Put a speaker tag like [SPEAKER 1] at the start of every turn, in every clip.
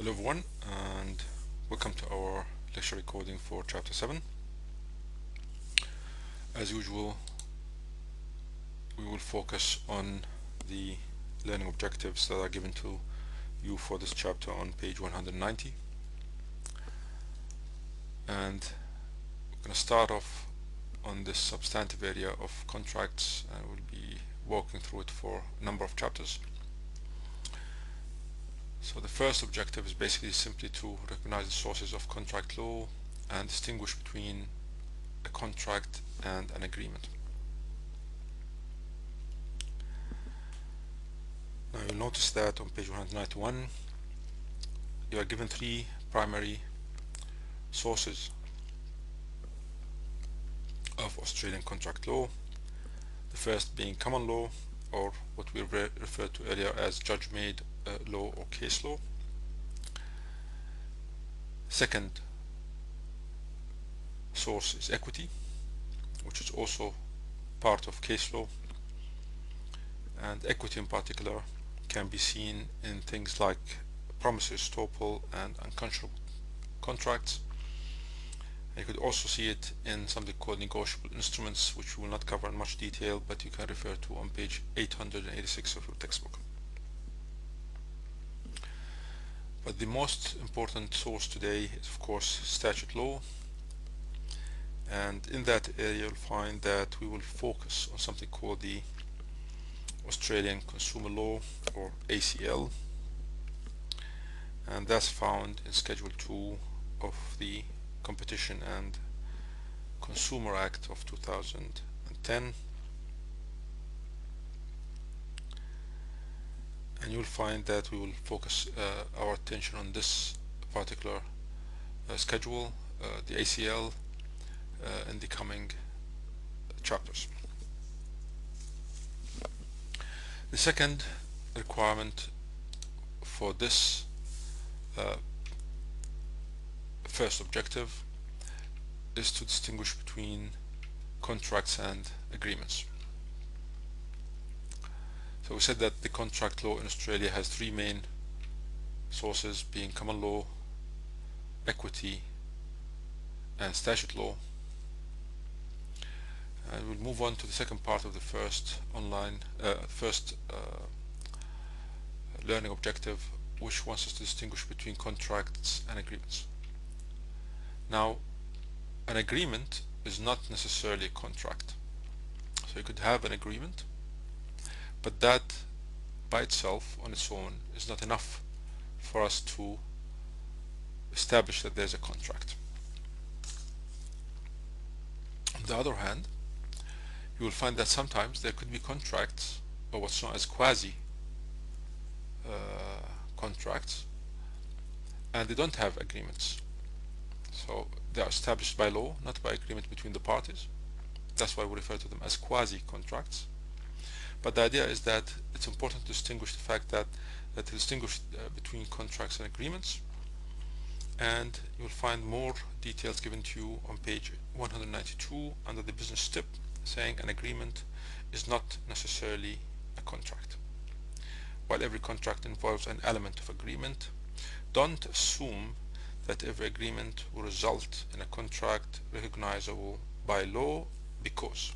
[SPEAKER 1] Hello everyone, and welcome to our lecture recording for chapter 7. As usual, we will focus on the learning objectives that are given to you for this chapter on page 190. And we're going to start off on this substantive area of contracts, and we'll be walking through it for a number of chapters. So the first objective is basically simply to recognize the sources of contract law and distinguish between a contract and an agreement. Now you'll notice that on page 191 you are given three primary sources of Australian contract law. The first being common law, or what we referred to earlier as judge-made law or case law. Second source is equity, which is also part of case law, and equity in particular can be seen in things like promissory estoppel and unconscionable contracts. You could also see it in something called negotiable instruments, which we will not cover in much detail, but you can refer to on page 886 of your textbook. But the most important source today is of course statute law, and in that area you'll find that we will focus on something called the Australian Consumer Law, or ACL, and that's found in Schedule 2 of the Competition and Consumer Act of 2010, and you'll find that we will focus our attention on this particular schedule, the ACL, in the coming chapters. The second requirement for this first objective is to distinguish between contracts and agreements. So we said that the contract law in Australia has three main sources, being common law, equity, and statute law. And we'll move on to the second part of the first learning objective, which wants us to distinguish between contracts and agreements. Now, an agreement is not necessarily a contract. So you could have an agreement, but that by itself on its own is not enough for us to establish that there's a contract. On the other hand, you will find that sometimes there could be contracts, or what's known as quasi contracts, and they don't have agreements. So they are established by law, not by agreement between the parties. That's why we refer to them as quasi contracts. But the idea is that it's important to distinguish the fact that to distinguish between contracts and agreements, and you'll find more details given to you on page 192 under the business tip, saying an agreement is not necessarily a contract. While every contract involves an element of agreement, don't assume that every agreement will result in a contract recognizable by law, because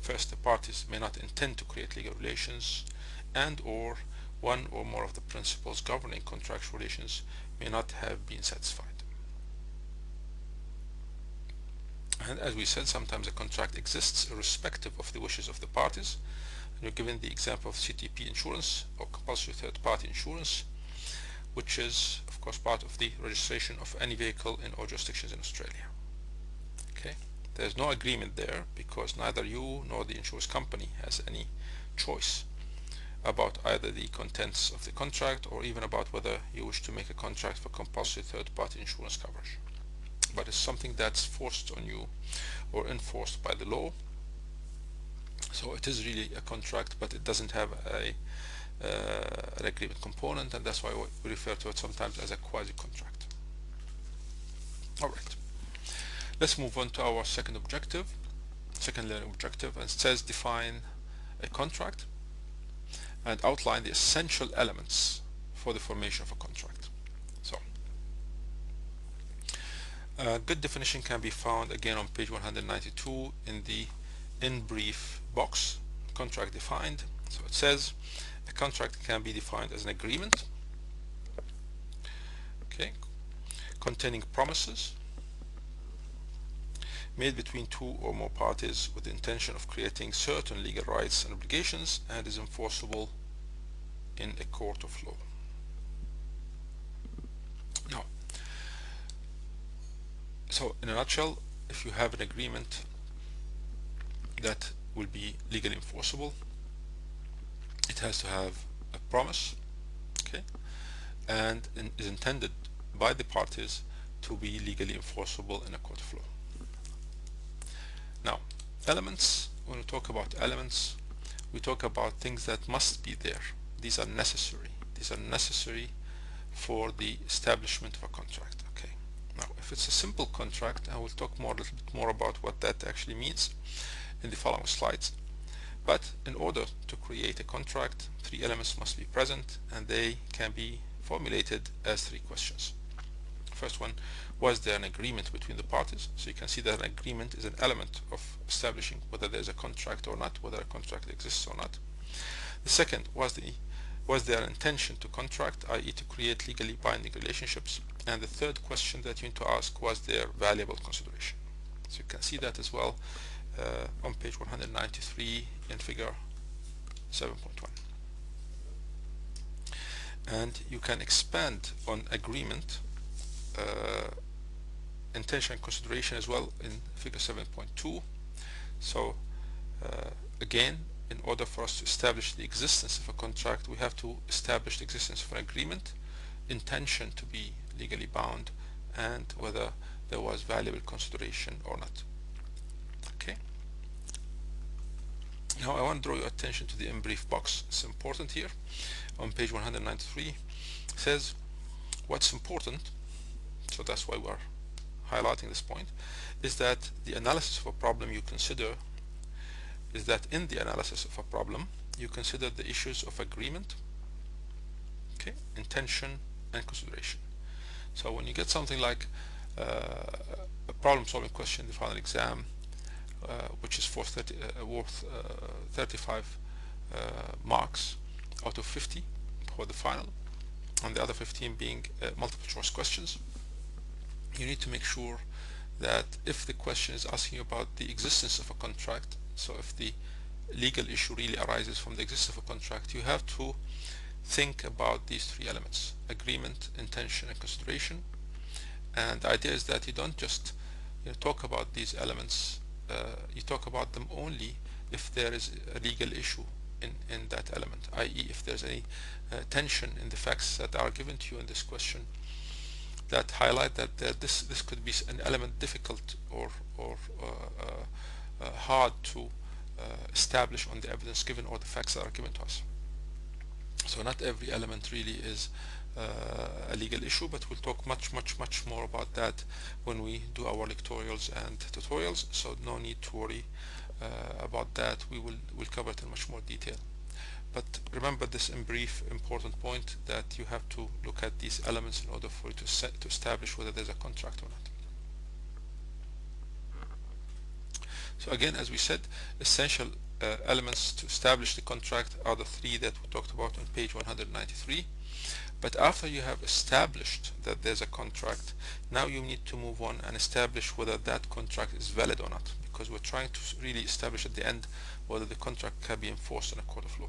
[SPEAKER 1] first, the parties may not intend to create legal relations, and or one or more of the principles governing contractual relations may not have been satisfied. And as we said, sometimes a contract exists irrespective of the wishes of the parties. And you're given the example of CTP insurance, or compulsory third-party insurance, which is of course part of the registration of any vehicle in all jurisdictions in Australia. Okay, there's no agreement there because neither you nor the insurance company has any choice about either the contents of the contract or even about whether you wish to make a contract for compulsory third-party insurance coverage. But it's something that's forced on you or enforced by the law. So it is really a contract, but it doesn't have an agreement component, and that's why we refer to it sometimes as a quasi-contract. Alright, let's move on to our second learning objective, and it says define a contract and outline the essential elements for the formation of a contract. So A good definition can be found again on page 192 in the in brief box, contract defined. So it says a contract can be defined as an agreement, okay, containing promises made between two or more parties with the intention of creating certain legal rights and obligations, and is enforceable in a court of law. Now, so in a nutshell, if you have an agreement that will be legally enforceable, it has to have a promise, okay, and is intended by the parties to be legally enforceable in a court of law. Now, elements, when we talk about elements, we talk about things that must be there. These are necessary. These are necessary for the establishment of a contract. Okay. Now, if it's a simple contract, I will talk a little bit more about what that actually means in the following slides. But in order to create a contract, three elements must be present, and they can be formulated as three questions. First one, was there an agreement between the parties? So you can see that an agreement is an element of establishing whether there's a contract or not, whether a contract exists or not. The second, was there an intention to contract, i.e. to create legally binding relationships? And the third question that you need to ask, was there valuable consideration? So you can see that as well on page 193 in figure 7.1. And you can expand on agreement, intention and consideration as well in figure 7.2. So again, in order for us to establish the existence of a contract, we have to establish the existence of an agreement, intention to be legally bound, and whether there was valuable consideration or not. Okay. Now I want to draw your attention to the in brief box. It's important here on page 193. It says what's important, so that's why we're highlighting this point, is that the analysis of a problem you consider is that in the analysis of a problem you consider the issues of agreement, okay, intention and consideration. So when you get something like a problem solving question in the final exam, which is worth 35 marks out of 50 for the final, and the other 15 being multiple choice questions, you need to make sure that if the question is asking about the existence of a contract, so if the legal issue really arises from the existence of a contract, you have to think about these three elements: agreement, intention and consideration. And the idea is that you don't just talk about these elements, you talk about them only if there is a legal issue in that element, i.e. if there's any tension in the facts that are given to you in this question that highlight that this could be an element difficult or hard to establish on the evidence given or the facts that are given to us. So not every element really is a legal issue, but we'll talk much more about that when we do our lectorials and tutorials, so no need to worry about that. We'll cover it in much more detail. But remember this in brief important point, that you have to look at these elements in order for you to establish whether there's a contract or not. So again, as we said, essential elements to establish the contract are the three that we talked about on page 193. But after you have established that there's a contract, now you need to move on and establish whether that contract is valid or not, because we're trying to really establish at the end whether the contract can be enforced in a court of law.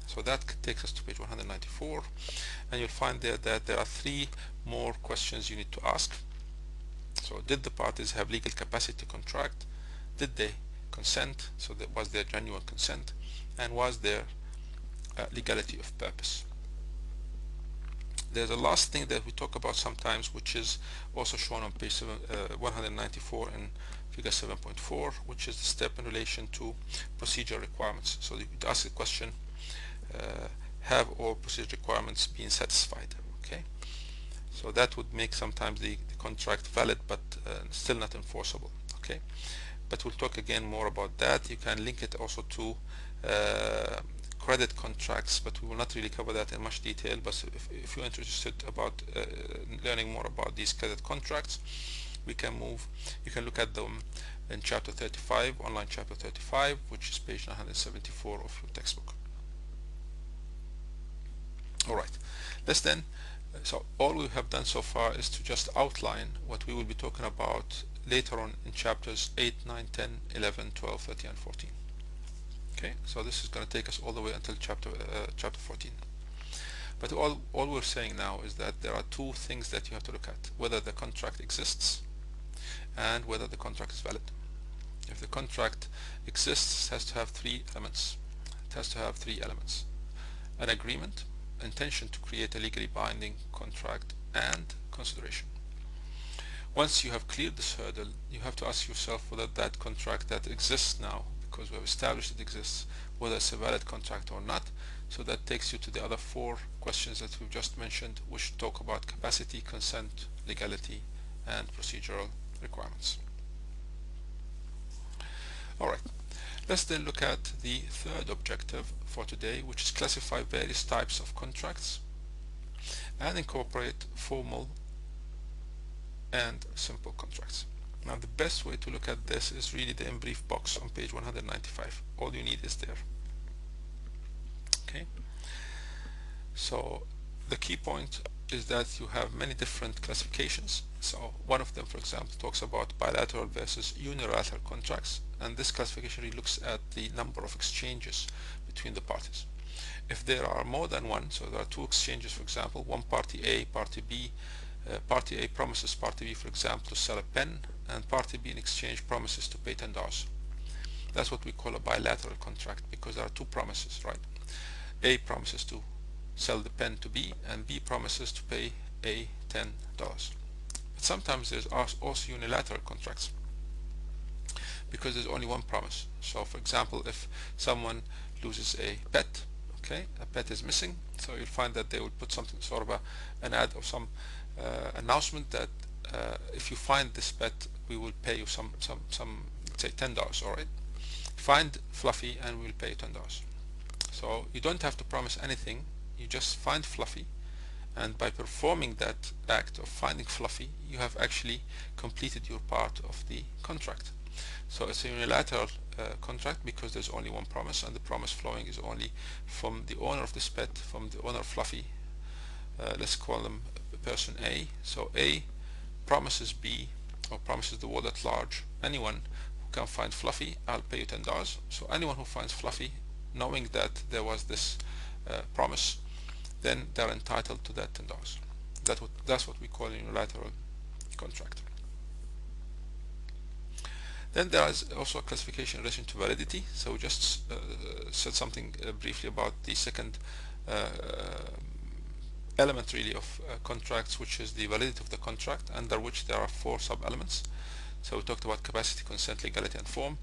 [SPEAKER 1] So that takes us to page 194, and you'll find there that there are three more questions you need to ask. So did the parties have legal capacity to contract? Did they consent? So was there genuine consent? And was there legality of purpose? There's a last thing that we talk about sometimes, which is also shown on page 194 in figure 7.4, which is the step in relation to procedure requirements. So you ask the question, have all procedure requirements been satisfied? Okay, so that would make sometimes the contract valid but still not enforceable. Okay, but we'll talk again more about that. You can link it also to credit contracts, but we will not really cover that in much detail. But if you're interested about learning more about these credit contracts, we can move. You can look at them in chapter 35, online chapter 35, which is page 974 of your textbook. Alright, let's then, so all we have done so far is to just outline what we will be talking about later on in chapters 8, 9, 10, 11, 12, 13 and 14. Okay, so this is going to take us all the way until chapter 14. But all we're saying now is that there are two things that you have to look at: whether the contract exists and whether the contract is valid. If the contract exists, it has to have three elements. It has to have three elements: an agreement, intention to create a legally binding contract, and consideration. Once you have cleared this hurdle, you have to ask yourself whether that contract that exists now, because we have established it exists, whether it's a valid contract or not. So that takes you to the other four questions that we've just mentioned, which talk about capacity, consent, legality, and procedural requirements. Alright, let's then look at the third objective for today, which is classify various types of contracts and incorporate formal and simple contracts. Now the best way to look at this is really the in brief box on page 195. All you need is there. Okay, so the key point is that you have many different classifications. So one of them, for example, talks about bilateral versus unilateral contracts, and this classification really looks at the number of exchanges between the parties. If there are more than one, so there are two exchanges, for example, one party A, party B, party A promises party B, for example, to sell a pen, and party B in exchange promises to pay $10. That's what we call a bilateral contract, because there are two promises, right? A promises to sell the pen to B, and B promises to pay A $10. But sometimes there's also unilateral contracts, because there's only one promise. So for example, if someone loses a pet, okay, a pet is missing, so you'll find that they will put something, sort of an ad or some announcement that if you find this pet, we will pay you some let's say $10. All right, find Fluffy and we'll pay you $10. So you don't have to promise anything, you just find Fluffy, and by performing that act of finding Fluffy, you have actually completed your part of the contract. So it's a unilateral contract because there's only one promise, and the promise flowing is only from the owner of this pet, from the owner of Fluffy. Let's call them person A. So A promises B, or promises the world at large, anyone who can find Fluffy, I'll pay you $10. So anyone who finds Fluffy, knowing that there was this promise, then they're entitled to that $10. That's what we call a unilateral contract. Then there is also a classification in relation to validity. So we just said something briefly about the second element really of contracts, which is the validity of the contract, under which there are four sub-elements. So we talked about capacity, consent, legality, and form.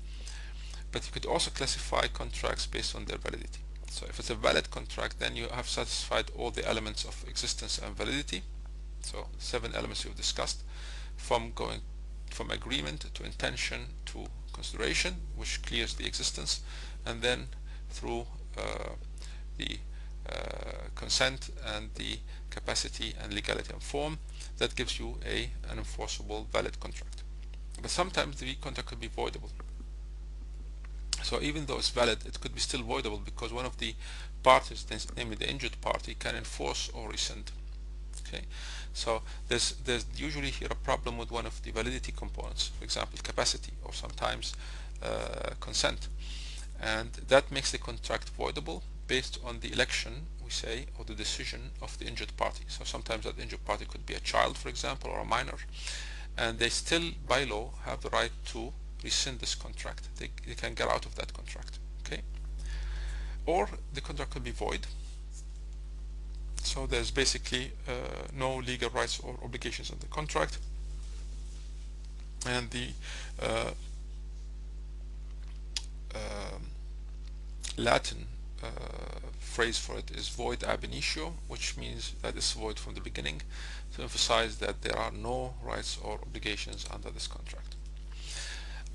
[SPEAKER 1] But you could also classify contracts based on their validity. So if it's a valid contract, then you have satisfied all the elements of existence and validity. So 7 elements we've discussed, from agreement to intention to consideration, which clears the existence, and then through the consent and the capacity and legality and form, that gives you an enforceable valid contract. But sometimes the contract could be voidable. So even though it's valid, it could be still voidable because one of the parties, namely the injured party, can enforce or rescind. Okay, so there's usually here a problem with one of the validity components, for example capacity, or sometimes consent, and that makes the contract voidable based on the election, we say, or the decision of the injured party. So sometimes that injured party could be a child, for example, or a minor, and they still by law have the right to rescind this contract. They can get out of that contract. Okay, or the contract could be void. So there's basically no legal rights or obligations in the contract, and the Latin phrase for it is void ab initio, which means that it's void from the beginning, to emphasize that there are no rights or obligations under this contract.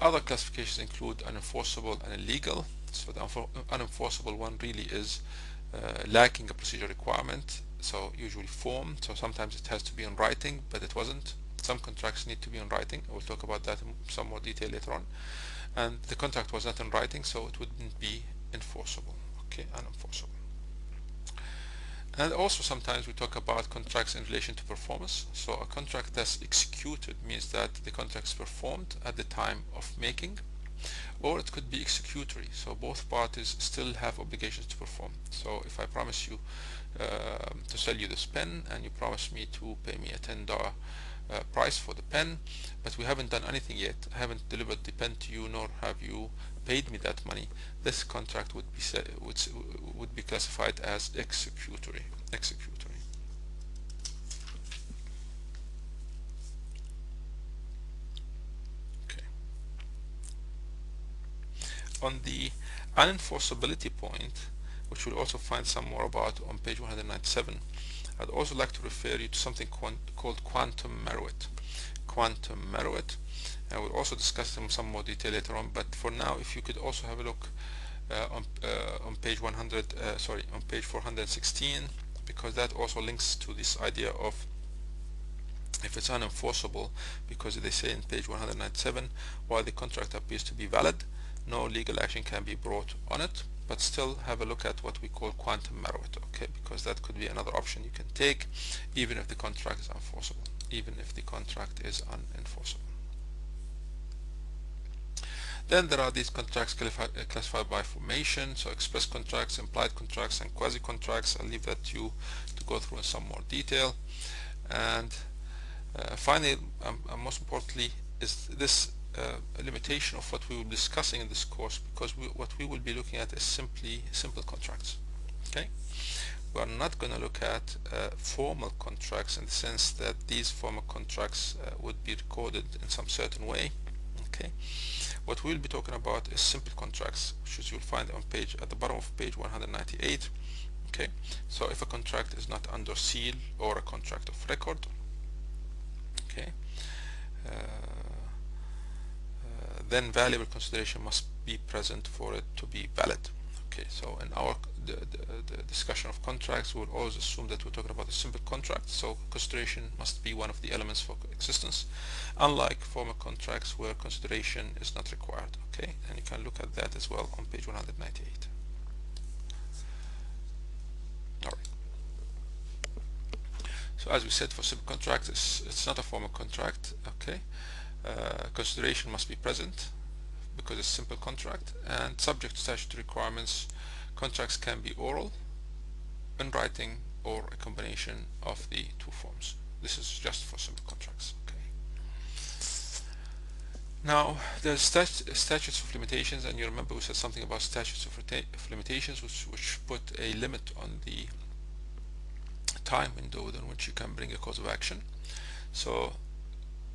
[SPEAKER 1] Other classifications include unenforceable and illegal. So the unenforceable one really is lacking a procedure requirement, so usually form. So sometimes it has to be in writing, but it wasn't. Some contracts need to be in writing. We'll talk about that in some more detail later on. And the contract was not in writing, so it wouldn't be enforceable. Okay, unenforceable. And also sometimes we talk about contracts in relation to performance. So a contract that's executed means that the contract is performed at the time of making, or it could be executory. So both parties still have obligations to perform. So if I promise you to sell you this pen, and you promise me to pay me a $10 price for the pen, but we haven't done anything yet. I haven't delivered the pen to you, nor have you paid me that money. This contract would be classified as executory. Okay. On the unenforceability point, which we'll also find some more about on page 197, I'd also like to refer you to something called quantum meruit. Quantum meruit, and we'll also discuss them in some more detail later on. But for now, if you could also have a look on page 416, because that also links to this idea of if it's unenforceable, because they say in page 197, while the contract appears to be valid, no legal action can be brought on it. But still have a look at what we call quantum meruit, okay, because that could be another option you can take even if the contract is unenforceable. Then there are these contracts classified by formation, so express contracts, implied contracts, and quasi contracts. I'll leave that to you to go through in some more detail. And finally, most importantly, is this a limitation of what we will be discussing in this course, because what we will be looking at is simple contracts. Okay, we are not going to look at formal contracts in the sense that these formal contracts would be recorded in some certain way. Okay, what we'll be talking about is simple contracts, which you'll find on at the bottom of page 198. Okay, so if a contract is not under seal or a contract of record, okay, then valuable consideration must be present for it to be valid. Okay, so in our the discussion of contracts, we'll always assume that we're talking about a simple contract, so consideration must be one of the elements for existence, unlike formal contracts where consideration is not required. Okay, and you can look at that as well on page 198. All right. So as we said, for simple contracts, it's not a formal contract. Okay. Consideration must be present because it's a simple contract, and subject to statutory requirements, contracts can be oral, in writing, or a combination of the two forms. This is just for simple contracts. Okay. Now there's statutes of limitations, and you remember we said something about statutes of limitations, which put a limit on the time window within which you can bring a cause of action. So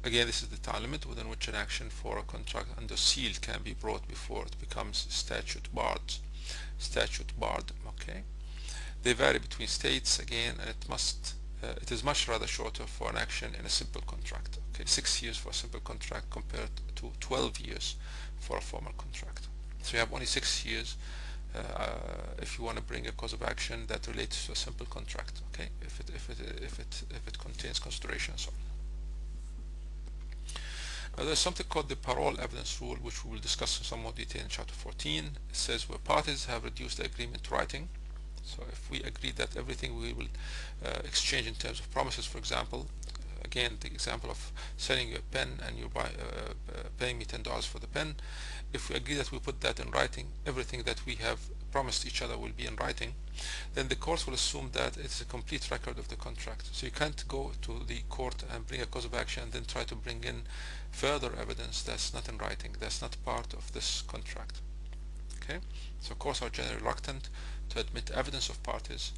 [SPEAKER 1] again, this is the time limit within which an action for a contract under seal can be brought before it becomes statute barred. Okay. They vary between states again, and it is much rather shorter for an action in a simple contract. Okay, 6 years for a simple contract compared to 12 years for a formal contract. So you have only 6 years if you want to bring a cause of action that relates to a simple contract. Okay, if it contains consideration and so on. Now there's something called the parole evidence rule, which we will discuss in some more detail in chapter 14. It says where parties have reduced the agreement to writing. So if we agree that everything we will exchange in terms of promises, for example, again the example of selling you a pen and you paying me $10 for the pen, if we agree that we put that in writing, everything that we have promised each other will be in writing, then the court will assume that it's a complete record of the contract. So you can't go to the court and bring a cause of action and then try to bring in further evidence that's not in writing, that's not part of this contract. Okay, so courts are generally reluctant to admit evidence of parties,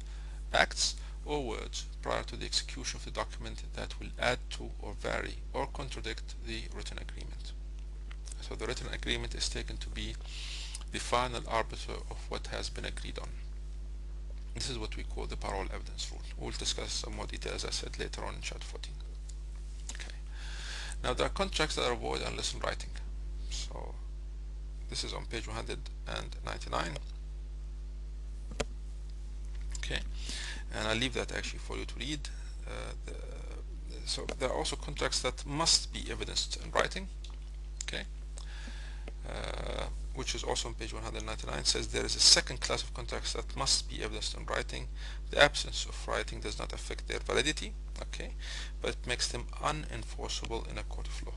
[SPEAKER 1] acts, or words prior to the execution of the document that will add to or vary or contradict the written agreement. So the written agreement is taken to be the final arbiter of what has been agreed on. This is what we call the parole evidence rule. We'll discuss some more detail, as I said, later on in chapter 14. Okay. Now there are contracts that are void unless in writing. So this is on page 199. Okay, and I'll leave that actually for you to read. So there are also contracts that must be evidenced in writing, okay, which is also on page 199. Says there is a second class of contracts that must be evidenced in writing. The absence of writing does not affect their validity, okay, but it makes them unenforceable in a court of law.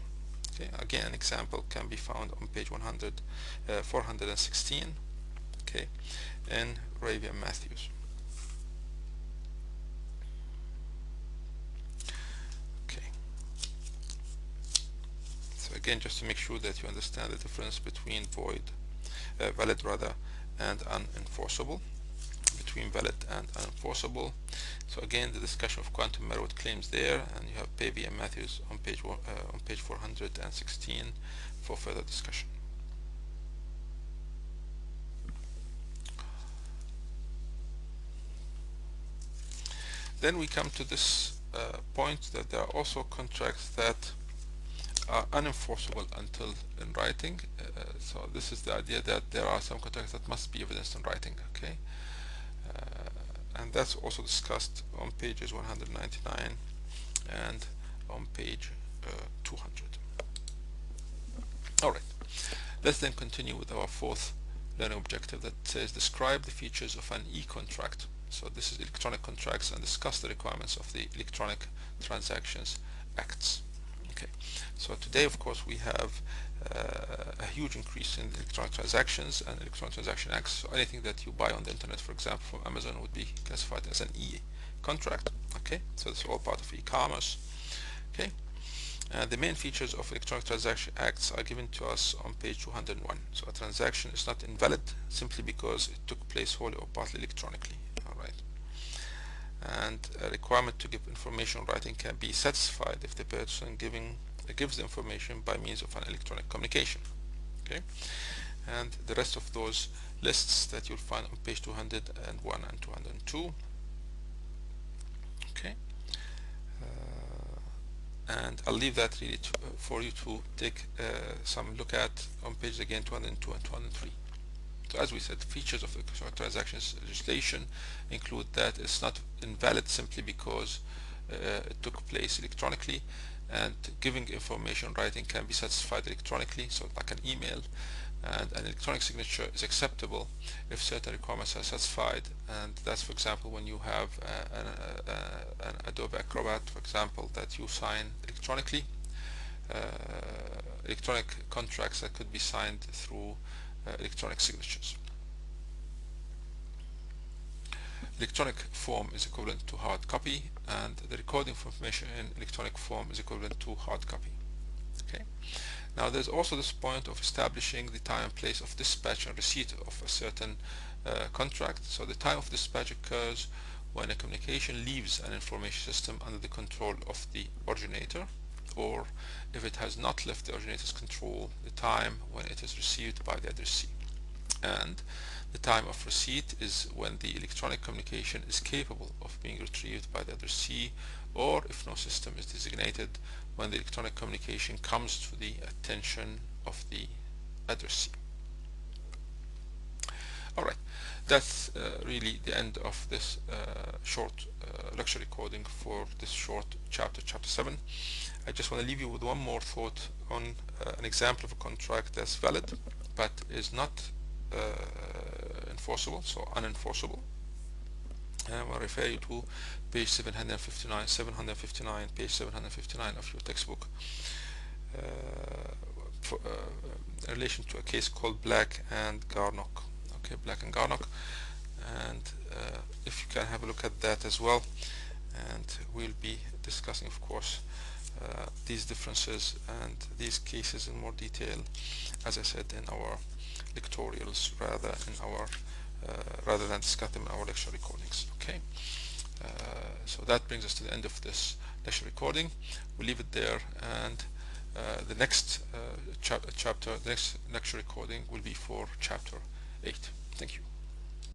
[SPEAKER 1] Okay, again, an example can be found on page 416, okay, in Raby and Matthews. Okay, so again, just to make sure that you understand the difference between valid rather, and unenforceable, between valid and unenforceable. So again, the discussion of quantum Merowith claims there, and you have Baby and Matthews on page 416 for further discussion. Then we come to this point that there are also contracts that are unenforceable until in writing. So this is the idea that there are some contracts that must be evidenced in writing, okay, and that's also discussed on pages 199 and on page 200. Alright, let's then continue with our fourth learning objective that says describe the features of an e-contract. So this is electronic contracts, and discuss the requirements of the Electronic Transactions Acts. Okay, so today of course we have a huge increase in electronic transactions and electronic transaction acts. So anything that you buy on the internet, for example from Amazon, would be classified as an e-contract. Okay, so it's all part of e-commerce. Okay, the main features of electronic transaction acts are given to us on page 201. So a transaction is not invalid simply because it took place wholly or partly electronically. Alright, and a requirement to give information in writing can be satisfied if the person gives the information by means of an electronic communication. Okay, and the rest of those lists that you'll find on page 201 and 202. Okay, and I'll leave that really for you to take some look at on pages again 202 and 203. So as we said, features of electronic transactions legislation include that it's not invalid simply because it took place electronically, and giving information in writing can be satisfied electronically, so like an email, and an electronic signature is acceptable if certain requirements are satisfied, and that's, for example, when you have an Adobe Acrobat, for example, that you sign electronically, electronic contracts that could be signed through electronic signatures. Electronic form is equivalent to hard copy, and the recording of information in electronic form is equivalent to hard copy. Okay. Now there's also this point of establishing the time and place of dispatch and receipt of a certain contract. So the time of dispatch occurs when a communication leaves an information system under the control of the originator, or if it has not left the originator's control, the time when it is received by the addressee. And the time of receipt is when the electronic communication is capable of being retrieved by the addressee, or if no system is designated, when the electronic communication comes to the attention of the addressee. Alright, that's really the end of this short lecture recording for this short chapter 7. I just want to leave you with one more thought on an example of a contract that's valid but is not enforceable, so unenforceable. And I will refer you to page 759, page 759 of your textbook in relation to a case called Black and Garnock. Okay, Black and Garnock, and if you can have a look at that as well, and we'll be discussing, of course, these differences and these cases in more detail, as I said, in our lectorials rather than discuss them in our lecture recordings. Okay, so that brings us to the end of this lecture recording. We'll leave it there, and the next the next lecture recording will be for chapter 8. Thank you.